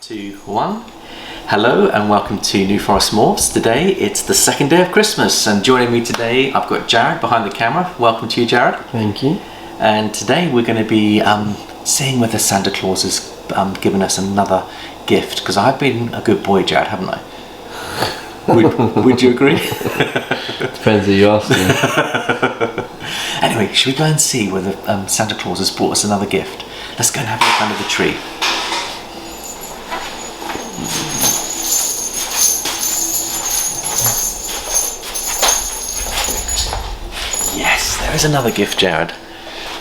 2, 1. Hello and welcome to New Forest Morphs. Today it's the second day of Christmas, and joining me today I've got Jared behind the camera. Welcome to you, Jared. Thank you. And today we're going to be seeing whether Santa Claus has given us another gift, because I've been a good boy, Jared, haven't I? Would you agree? Depends who you ask. Anyway, should we go and see whether Santa Claus has brought us another gift? Let's go and have a look under the tree. Yes, there is another gift, Jared.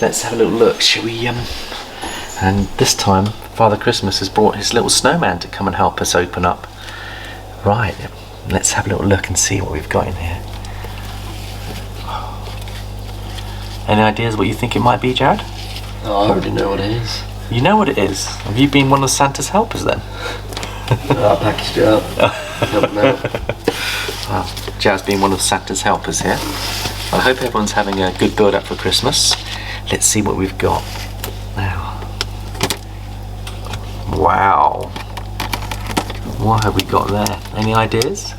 Let's have a little look, shall we? And this time, Father Christmas has brought his little snowman to come and help us open up. Right, let's have a little look and see what we've got in here. Any ideas what you think it might be, Jared? Oh, I already know what it is. You know what it is? Have you been one of Santa's helpers then? I packaged it up. Help him out. Well, Jared's been one of Santa's helpers here. I hope everyone's having a good build up for Christmas. Let's see what we've got now. Wow. What have we got there? Any ideas?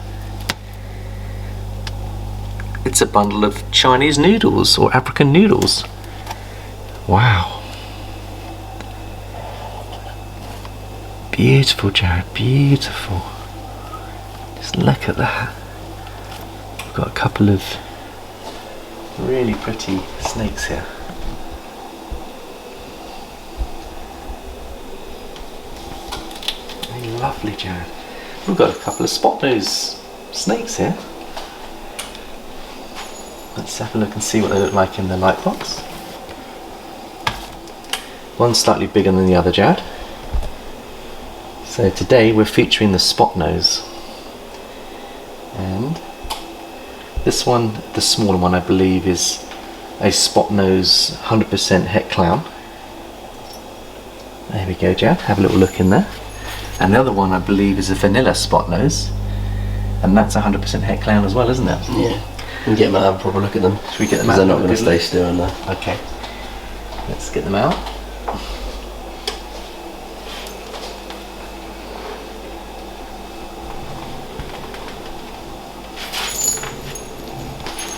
It's a bundle of Chinese noodles or African noodles. Wow. Beautiful, Jared, beautiful. Just look at that. We've got a couple of really pretty snakes here. Really lovely, Jared. We've got a couple of Spotnose snakes here. Let's have a look and see what they look like in the light box. One's slightly bigger than the other, Jared. So today we're featuring the Spotnose. And this one, the smaller one, I believe is a Spotnose 100% het clown. There we go, Jared. Have a little look in there. And the other one, I believe, is a vanilla Spotnose. And that's 100% het clown as well, isn't it? Yeah. We can get them out and have a proper look at them. Should we get them out? They're not going to stay still in there. Okay. Let's get them out.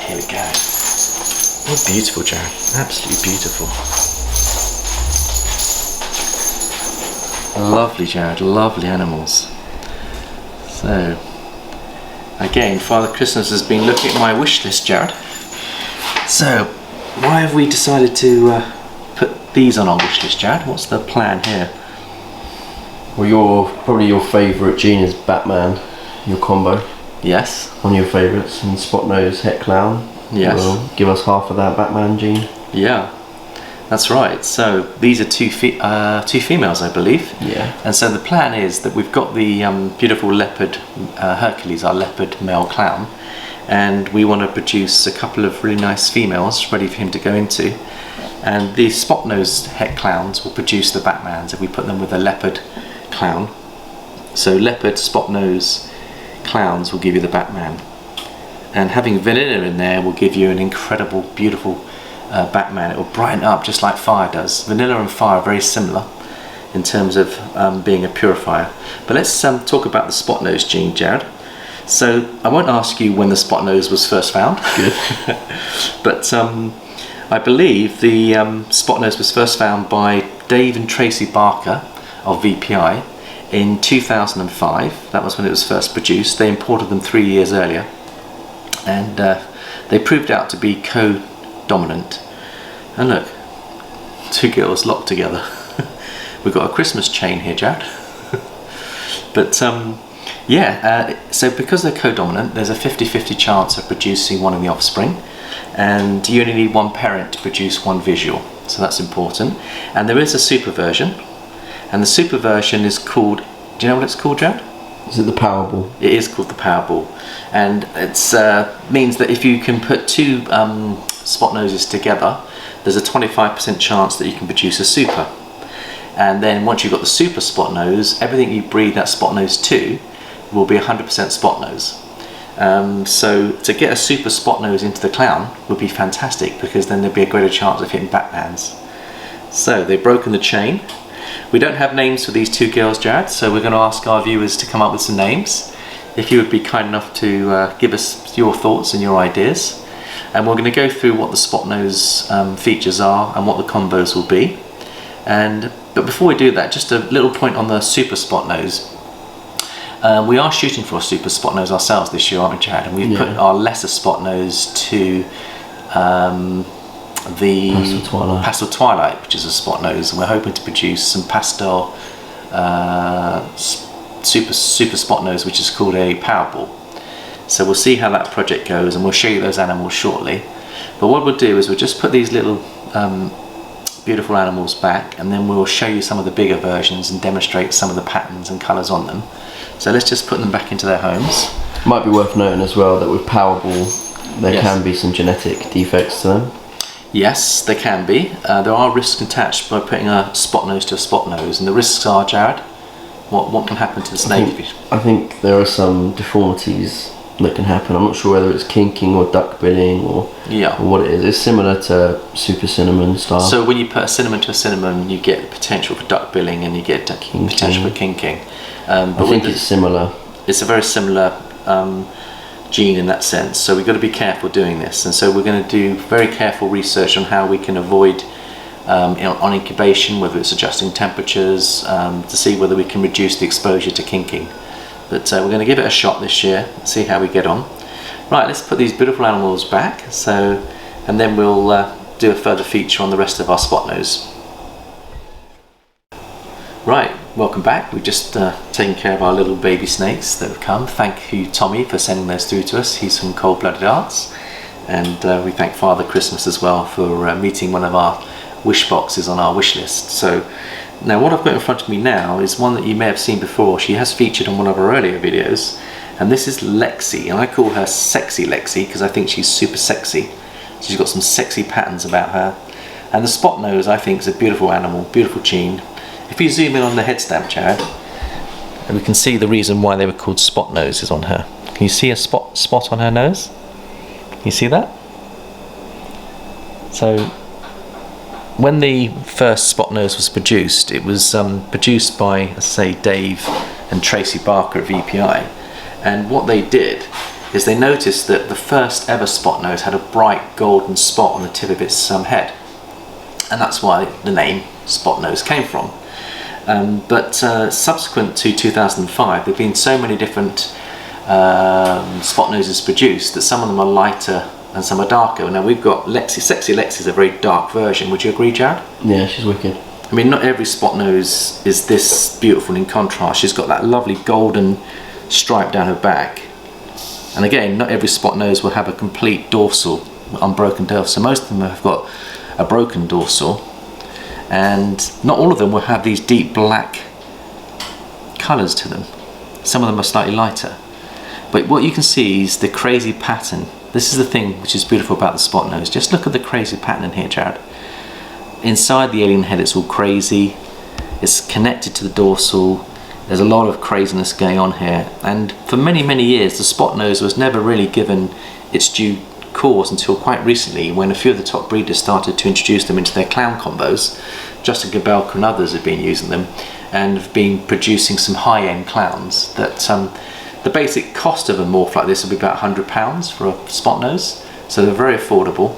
Here we go. Oh, beautiful, Jared. Absolutely beautiful. Lovely, Jared. Lovely animals. So, again, Father Christmas has been looking at my wish list, Jared. So, why have we decided to put these on our wish list, Jared? What's the plan here? Well, probably your favourite gene is Batman, your combo. Yes. One of your favourites, and Spotnose het clown. Yes. Will give us half of that Batman gene. Yeah, that's right. So these are two females, I believe. Yeah. And so the plan is that we've got the beautiful leopard Hercules, our leopard male clown, and we want to produce a couple of really nice females ready for him to go into. And the Spotnose het clowns will produce the Batmans if we put them with a leopard clown. So leopard Spotnose clowns will give you the Batman. And having vanilla in there will give you an incredible, beautiful Batman. It will brighten up just like fire does. Vanilla and fire are very similar in terms of being a purifier. But let's talk about the Spotnose gene, Jared. So I won't ask you when the Spotnose was first found. Good. But I believe the Spotnose was first found by Dave and Tracy Barker of VPI in 2005. That was when it was first produced. They imported them 3 years earlier. And they proved out to be co-dominant. And look, two girls locked together. We've got a Christmas chain here, Jared. But so because they're co-dominant, there's a 50-50 chance of producing one in the offspring, and you only need one parent to produce one visual, so that's important. And there is a super version, and the super version is called, do you know what it's called, Jared? Is it the Powerball? It is called the Powerball, and it means that if you can put two Spotnoses together, there's a 25% chance that you can produce a super. And then once you've got the super Spotnose, everything you breed that Spotnose to will be 100% Spotnose. So to get a super Spotnose into the clown would be fantastic, because then there'd be a greater chance of hitting Batmans. So they've broken the chain. We don't have names for these two girls, Jared, so we're going to ask our viewers to come up with some names. If you would be kind enough to give us your thoughts and your ideas. And we're going to go through what the Spotnose features are and what the combos will be. But before we do that, just a little point on the Super Spotnose. We are shooting for a Super Spotnose ourselves this year, aren't we, Chad? And we've put our lesser Spotnose to the Pastel Twilight, which is a Spotnose, and we're hoping to produce some pastel super Spotnose, which is called a Powerball. So we'll see how that project goes, and we'll show you those animals shortly. But what we'll do is we'll just put these little beautiful animals back, and then we'll show you some of the bigger versions and demonstrate some of the patterns and colours on them. So let's just put them back into their homes. Might be worth noting as well that with Powerball there can be some genetic defects to them. Yes, there can be. There are risks attached by putting a Spotnose to a Spotnose, and the risks are, Jared, what can happen to the snake? I think there are some deformities that can happen. I'm not sure whether it's kinking or duck billing or what it is. It's similar to Super Cinnamon style. So when you put a cinnamon to a cinnamon, you get the potential for duck billing and you get potential for kinking. But I think it's similar. It's a very similar gene in that sense. So we've got to be careful doing this. And so we're going to do very careful research on how we can avoid on incubation, whether it's adjusting temperatures, to see whether we can reduce the exposure to kinking. But we're going to give it a shot this year, see how we get on. Right, let's put these beautiful animals back, and then we'll do a further feature on the rest of our Spotnose. Right, welcome back. We've just taken care of our little baby snakes that have come. Thank you, Tommy, for sending those through to us. He's from Cold Blooded Arts. And we thank Father Christmas as well for meeting one of our wish boxes on our wish list. So now what I've got in front of me now is one that you may have seen before. She has featured on one of our earlier videos, and this is Lexi, and I call her Sexy Lexi because I think she's super sexy. She's got some sexy patterns about her. And the Spotnose, I think, is a beautiful animal, beautiful gene. If you zoom in on the head stamp, Chad, and we can see the reason why they were called Spotnose is on her. Can you see a spot on her nose? Can you see that? So when the first Spotnose was produced, it was produced by, let's say, Dave and Tracy Barker at VPI. And what they did is they noticed that the first ever Spotnose had a bright golden spot on the tip of its head. And that's why the name Spotnose came from. But subsequent to 2005, there have been so many different Spotnoses produced that some of them are lighter and some are darker. Now we've got Lexi. Sexy Lexi is a very dark version. Would you agree, Jared? Yeah, she's wicked. I mean, not every Spotnose is this beautiful in contrast. She's got that lovely golden stripe down her back. And again, not every Spotnose will have a complete dorsal, unbroken dorsal. So most of them have got a broken dorsal. And not all of them will have these deep black colours to them. Some of them are slightly lighter. But what you can see is the crazy pattern. This is the thing which is beautiful about the Spotnose. Just look at the crazy pattern in here, Jared. Inside the alien head, it's all crazy. It's connected to the dorsal. There's a lot of craziness going on here. And for many, many years, the Spotnose was never really given its due course until quite recently, when a few of the top breeders started to introduce them into their clown combos. Justin Gabelka and others have been using them and have been producing some high-end clowns that the basic cost of a morph like this will be about £100 for a Spotnose, so they're very affordable.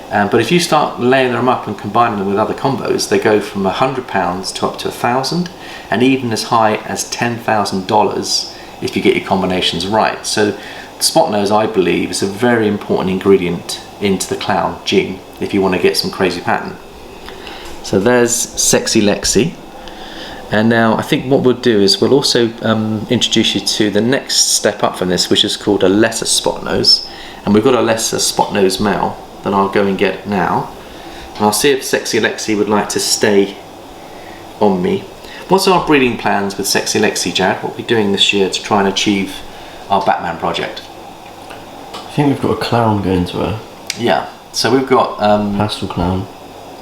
But if you start laying them up and combining them with other combos, they go from £100 to up to £1,000, and even as high as $10,000 if you get your combinations right. So Spotnose, I believe, is a very important ingredient into the clown gene if you want to get some crazy pattern. So there's Sexy Lexi. And now I think what we'll do is we'll also introduce you to the next step up from this, which is called a lesser Spotnose. And we've got a lesser Spotnose male that I'll go and get now. And I'll see if Sexy Lexi would like to stay on me. What's our breeding plans with Sexy Lexi, Jared? What are we doing this year to try and achieve our Batman project? I think we've got a clown going to her. Yeah, so we've got pastel clown.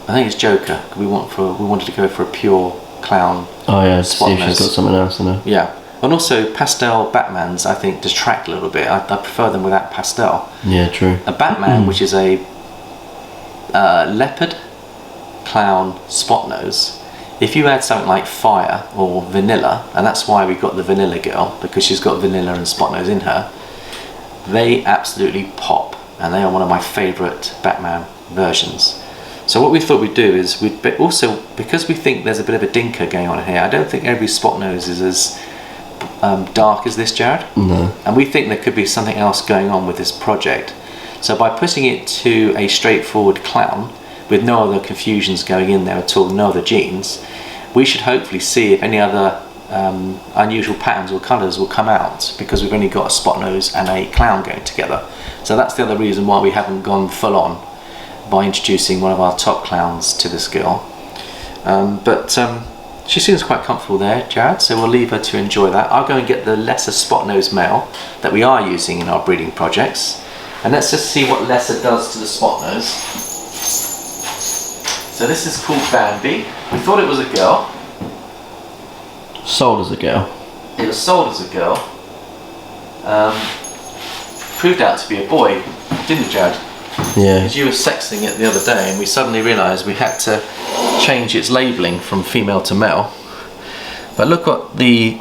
I think it's Joker. We wanted to go for a pure clown. Oh yeah, to see if she's got something else in her. Yeah, and also pastel Batmans I think detract a little bit. I prefer them without pastel. Yeah, true. A Batman which is a leopard clown Spotnose if you add something like fire or vanilla, and that's why we got the vanilla girl, because she's got vanilla and Spotnose in her, they absolutely pop, and they are one of my favourite Batman versions. So what we thought we'd do is we'd also, because we think there's a bit of a dinker going on here, I don't think every Spotnose is as dark as this, Jared. No. And we think there could be something else going on with this project. So by putting it to a straightforward clown, with no other confusions going in there at all, no other genes, we should hopefully see if any other unusual patterns or colours will come out, because we've only got a Spotnose and a clown going together. So that's the other reason why we haven't gone full on by introducing one of our top clowns to this girl. But she seems quite comfortable there, Jared, so we'll leave her to enjoy that. I'll go and get the lesser Spotnose male that we are using in our breeding projects, and let's just see what lesser does to the Spotnose. So this is called Bambi. We thought it was a girl. Sold as a girl. It was sold as a girl. Proved out to be a boy, didn't it, Jared? Yeah. Because you were sexing it the other day, and we suddenly realised we had to change its labelling from female to male. But look what the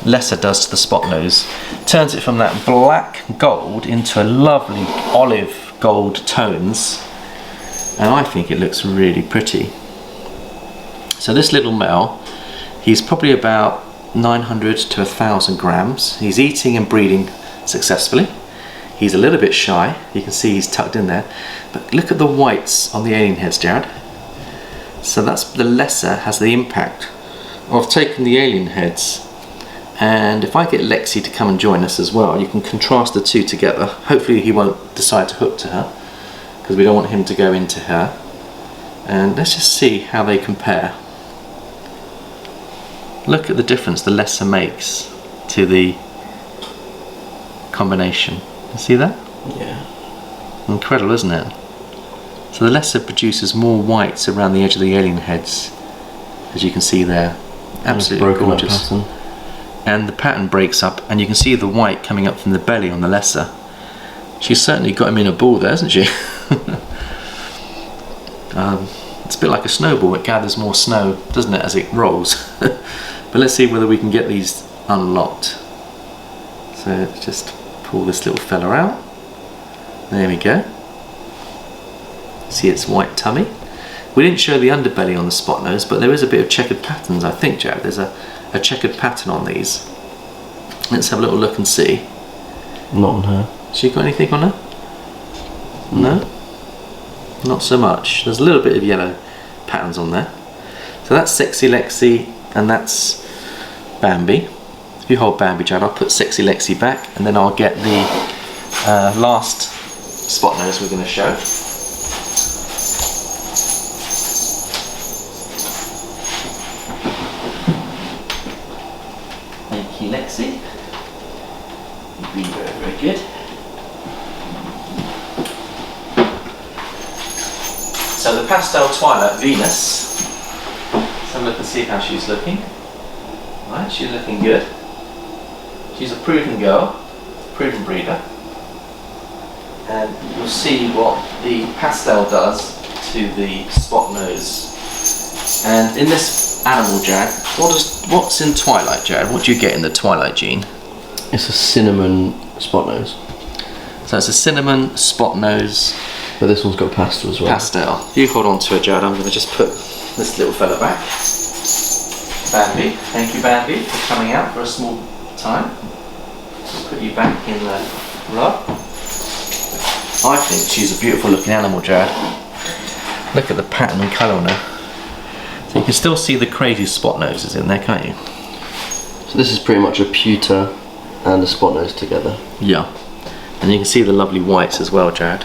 lesser does to the Spotnose. Turns it from that black gold into a lovely olive gold tones, and I think it looks really pretty. So this little male, he's probably about 900 to 1,000 grams. He's eating and breeding successfully. He's a little bit shy, you can see he's tucked in there, but look at the whites on the alien heads, Jared. So that's the lesser has the impact of taking the alien heads, and if I get Lexi to come and join us as well, you can contrast the two together. Hopefully he won't decide to hook to her, because we don't want him to go into her. And let's just see how they compare. Look at the difference the lesser makes to the combination. You see that? Yeah. Incredible, isn't it? So the lesser produces more whites around the edge of the alien heads, as you can see there. Absolutely gorgeous. And the pattern breaks up, and you can see the white coming up from the belly on the lesser. She's certainly got him in a ball there, hasn't she? It's a bit like a snowball, it gathers more snow, doesn't it, as it rolls. But let's see whether we can get these unlocked. So let's just pull this little fella out. There we go. See its white tummy. We didn't show the underbelly on the Spotnose, but there is a bit of checkered patterns, I think, Jared. There's a checkered pattern on these. Let's have a little look and see. Not on her. She got anything on her? No? Not so much. There's a little bit of yellow patterns on there. So that's Sexy Lexi, and that's Bambi. If you hold Bambi, Jared, I'll put Sexy Lexi back, and then I'll get the last Spotnose we're going to show. Thank you, Lexi. You've been very, very good. So the Pastel Twilight Venus. Let's have a look and see how she's looking. Right, she's looking good. She's a proven girl, proven breeder. And you'll see what the pastel does to the Spotnose. And in this animal, Jared, what's in Twilight, Jared? What do you get in the Twilight gene? It's a cinnamon Spotnose. So it's a cinnamon Spotnose. But this one's got pastel as well. Pastel. If you hold on to her, Jared, I'm going to just put this little fella back. Bambi. Thank you, Bambi, for coming out for a small time. We'll put you back in the rug. I think she's a beautiful looking animal, Jared. Look at the pattern and colour on her. So you can still see the crazy Spotnoses in there, can't you? So this is pretty much a pewter and a Spotnose together. Yeah. And you can see the lovely whites as well, Jared.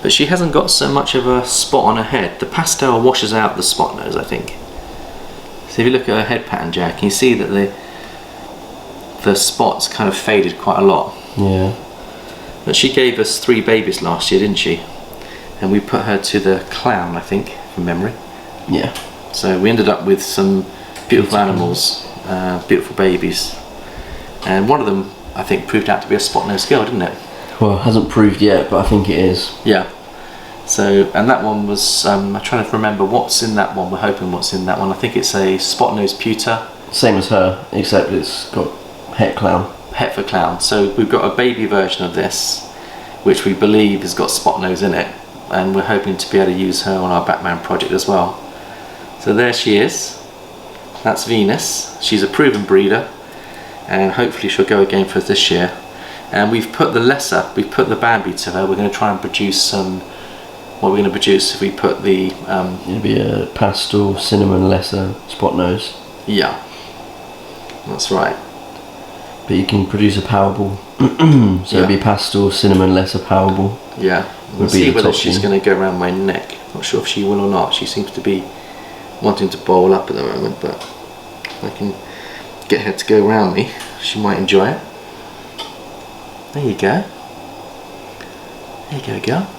But she hasn't got so much of a spot on her head. The pastel washes out the Spotnose, I think. So if you look at her head pattern, Jack, you see that the spots kind of faded quite a lot. Yeah. But she gave us 3 babies last year, didn't she? And we put her to the clown, I think, from memory. Yeah. So we ended up with some beautiful animals, beautiful babies. And one of them, I think, proved out to be a Spotnose girl, didn't it? Well, it hasn't proved yet, but I think it is. Yeah. So, and that one was, I'm trying to remember what's in that one. We're hoping what's in that one. I think it's a Spotnose pewter. Same as her, except it's got het clown. Het for clown. So we've got a baby version of this, which we believe has got Spotnose in it, and we're hoping to be able to use her on our Batman project as well. So there she is. That's Venus. She's a proven breeder, and hopefully she'll go again for us this year. And we've put the Bambi to her. We're going to try and produce some. What we're going to produce if we put the. It'll be a pastel cinnamon lesser Spotnose. Yeah, that's right. But you can produce a Powerball. So it'll be pastel cinnamon lesser Powerball. Yeah, we'll see whether she's going to go around my neck. Not sure if she will or not. She seems to be wanting to bowl up at the moment, but if I can get her to go around me, she might enjoy it. There you go. There you go, girl.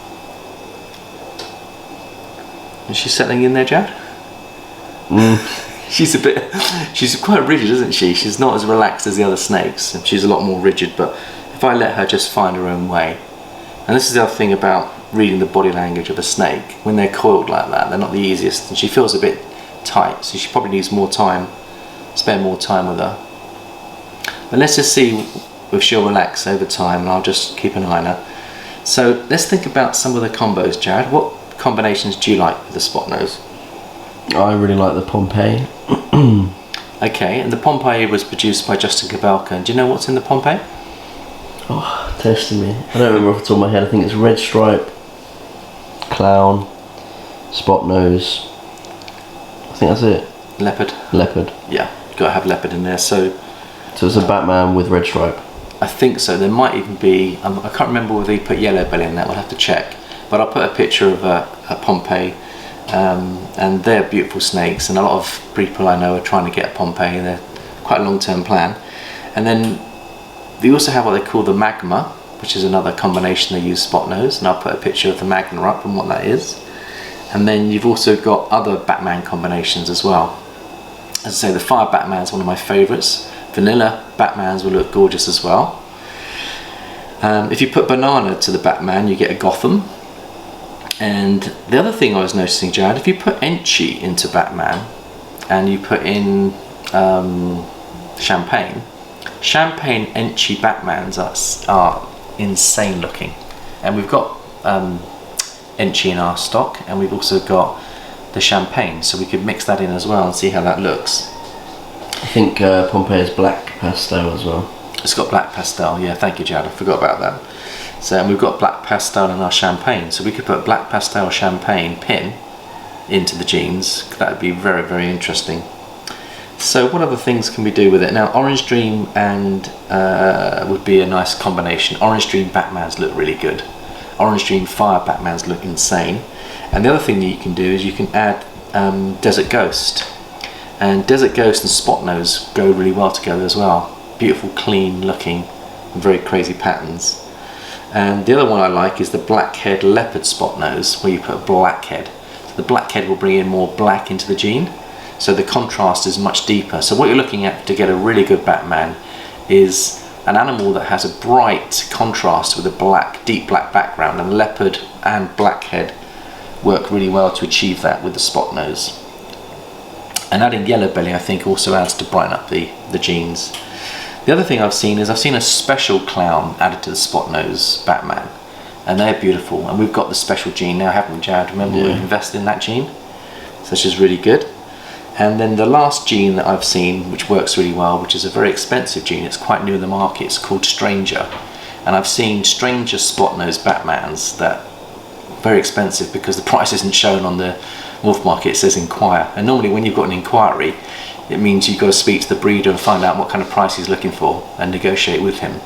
Is she settling in there, Jad? She's quite rigid, isn't she? She's not as relaxed as the other snakes, and she's a lot more rigid, but if I let her just find her own way. And this is the other thing about reading the body language of a snake. When they're coiled like that, they're not the easiest, and she feels a bit tight, so she probably needs more time, spend more time with her. But let's just see if she'll relax over time, and I'll just keep an eye on her. So let's think about some of the combos, Jared. What combinations do you like with the Spotnose? I really like the Pompeii. Okay, and the Pompeii was produced by Justin Kabelka. And do you know what's in the Pompeii? Oh, testing me. I don't remember off the top of my head. I think it's red stripe, clown, Spotnose. I think that's it. Leopard. Leopard. Yeah, got to have leopard in there. So it's a Batman with red stripe. I think so. There might even be. I can't remember whether he put yellow belly in that. We'll have to check. But I'll put a picture of a Pompeii. And they're beautiful snakes, and a lot of people I know are trying to get a Pompeii. They're quite a long-term plan. And then they also have what they call the Magma, which is another combination they use Spotnose, and I'll put a picture of the Magma up and what that is. And then you've also got other Batman combinations as well. As I say, the Fire Batman is one of my favourites. Vanilla Batmans will look gorgeous as well. If you put banana to the Batman, you get a Gotham. And the other thing I was noticing, Jared, if you put Enchi into Batman and you put in Champagne Enchi Batmans are insane looking. And we've got Enchi in our stock, and we've also got the Champagne, so we could mix that in as well and see how that looks. I think Pompeii is black pastel as well. It's got black pastel, yeah, thank you, Jared, I forgot about that. So, and we've got black pastel in our Champagne, so we could put black pastel Champagne pin into the jeans. That would be very, very interesting. So what other things can we do with it? Now, Orange Dream and would be a nice combination. Orange Dream Batmans look really good. Orange Dream Fire Batmans look insane. And the other thing that you can do is you can add Desert Ghost. And Desert Ghost and Spotnose go really well together as well. Beautiful, clean looking, very crazy patterns. And the other one I like is the Blackhead Leopard Spotnose, where you put a blackhead. So the blackhead will bring in more black into the gene, so the contrast is much deeper. So what you're looking at to get a really good Batman is an animal that has a bright contrast with a black, deep black background, and leopard and blackhead work really well to achieve that with the Spotnose. And adding yellow belly, I think, also adds to brighten up the genes. The other thing I've seen is a special clown added to the Spotnose Batman, and they're beautiful. And we've got the special gene now, haven't we, Jared? Remember, we've invested in that gene, so this is really good. And then the last gene that I've seen, which works really well, which is a very expensive gene, it's quite new in the market, it's called Stranger. And I've seen Stranger Spotnose Batmans that are very expensive because the price isn't shown on the Morph market, it says inquire. And normally when you've got an inquiry, it means you've got to speak to the breeder and find out what kind of price he's looking for and negotiate with him.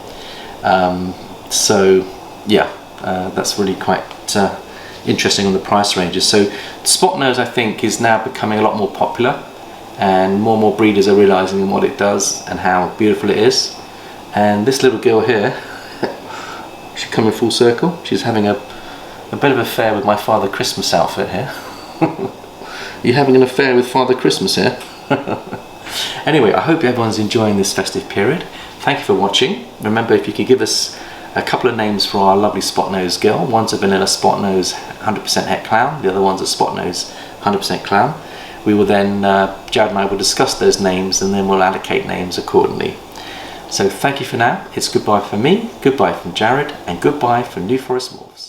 So yeah, that's really quite interesting on the price ranges. So Spotnose, I think, is now becoming a lot more popular, and more breeders are realizing what it does and how beautiful it is. And this little girl here, she's coming full circle. She's having a bit of an affair with my Father Christmas outfit here. You're having an affair with Father Christmas here? Anyway, I hope everyone's enjoying this festive period. Thank you for watching. Remember, if you could give us a couple of names for our lovely Spotnose girl. One's a vanilla Spotnose 100% het clown, the other one's a Spotnose 100% clown. We will then, Jared and I will discuss those names, and then we'll allocate names accordingly. So thank you for now. It's goodbye from me, goodbye from Jared, and goodbye from New Forest Morphs.